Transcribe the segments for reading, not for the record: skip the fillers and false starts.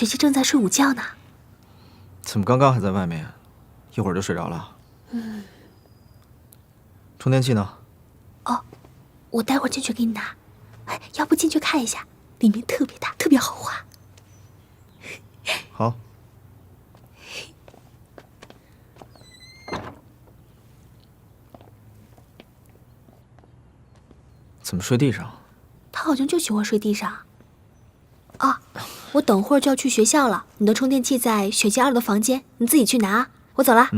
雪姬正在睡午觉呢。怎么刚刚还在外面，一会儿就睡着了？充电器呢？哦，我待会儿进去给你拿。哎，要不进去看一下，里面特别大，特别豪华。好。怎么睡地上？他好像就喜欢睡地上。啊，我等会儿就要去学校了，你的充电器在雪姬2的房间，你自己去拿。我走了。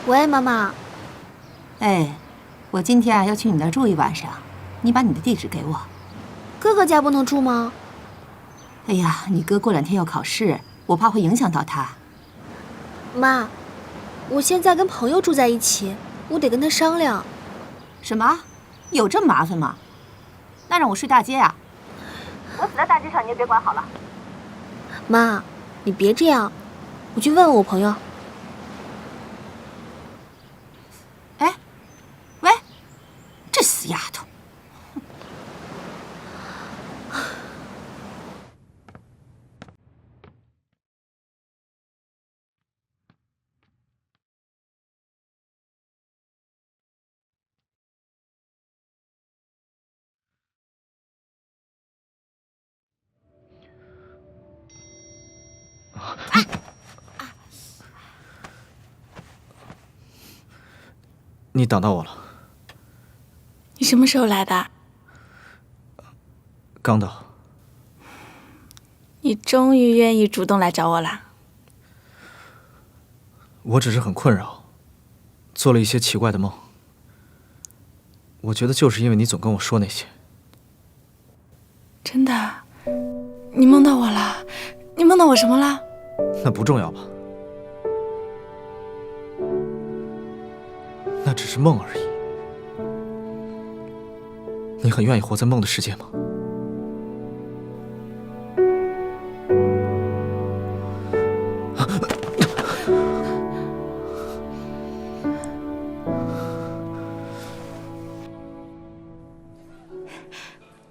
喂，妈妈。哎，我今天啊要去你那儿住一晚上，你把你的地址给我。哥哥家不能住吗？哎呀，你哥过2天要考试，我怕会影响到他。妈，我现在跟朋友住在一起，我得跟他商量。什么？有这么麻烦吗？那让我睡大街啊？我死在大街上你也别管好了。妈，你别这样，我去问问我朋友。哎，喂，这死丫头！你挡到我了。你什么时候来的？刚到。你终于愿意主动来找我啦？我只是很困扰，做了一些奇怪的梦。我觉得就是因为你总跟我说那些。真的？你梦到我了？你梦到我什么了？那不重要吧？那只是梦而已。你很愿意活在梦的世界吗？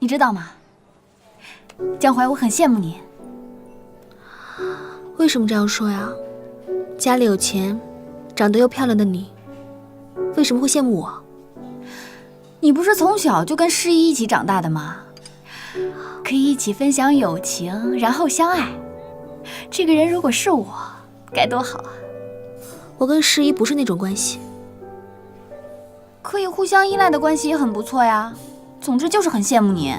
你知道吗，江淮，我很羡慕你。为什么这样说呀？家里有钱，长得又漂亮的你，为什么会羡慕我？你不是从小就跟诗怡一起长大的吗？可以一起分享友情，然后相爱。这个人如果是我，该多好啊！我跟诗怡不是那种关系。可以互相依赖的关系也很不错呀。总之就是很羡慕你。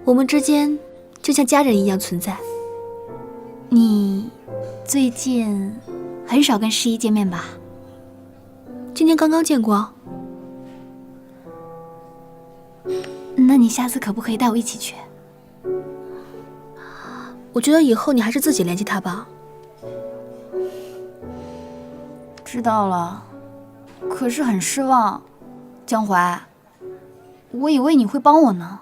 我们之间就像家人一样存在。你最近很少跟诗怡见面吧？今天刚刚见过。那你下次可不可以带我一起去？我觉得以后你还是自己联系他吧。知道了，可是很失望，江淮，我以为你会帮我呢。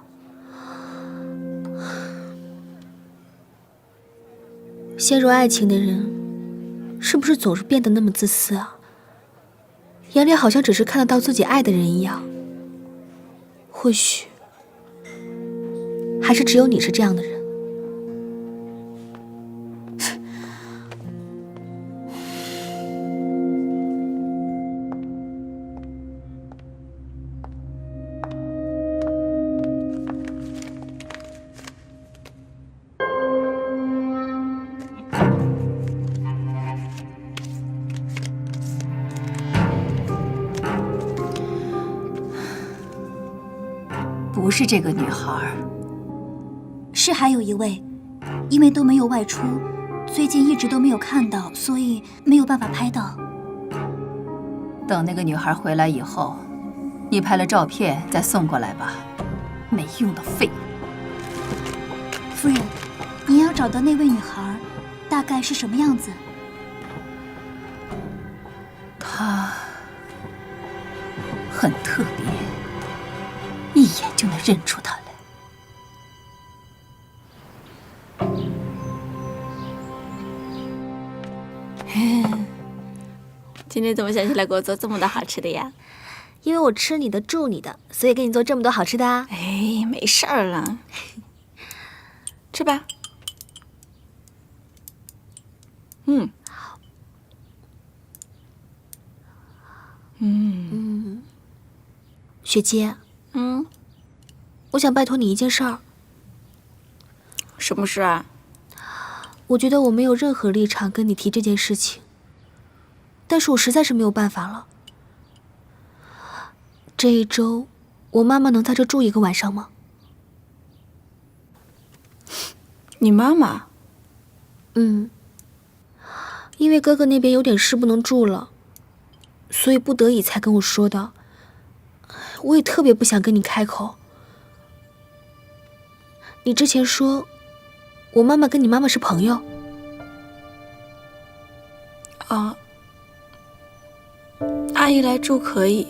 陷入爱情的人，是不是总是变得那么自私啊？眼里好像只是看得到自己爱的人一样。或许，还是只有你是这样的人。是这个女孩。是还有一位，因为都没有外出，最近一直都没有看到，所以没有办法拍到。等那个女孩回来以后，你拍了照片再送过来吧。没用的废物。夫人，您要找的那位女孩，大概是什么样子？她很特别，一眼就能认出她来。今天怎么想起来给我做这么多好吃的呀？因为我吃你的住你的，所以给你做这么多好吃的啊。哎，没事儿了，吃吧。雪姬，我想拜托你一件事儿。什么事啊？我觉得我没有任何立场跟你提这件事情，但是我实在是没有办法了。这一周，我妈妈能在这住一个晚上吗？你妈妈？因为哥哥那边有点事不能住了，所以不得已才跟我说的。我也特别不想跟你开口。你之前说，我妈妈跟你妈妈是朋友。啊，阿姨来住可以。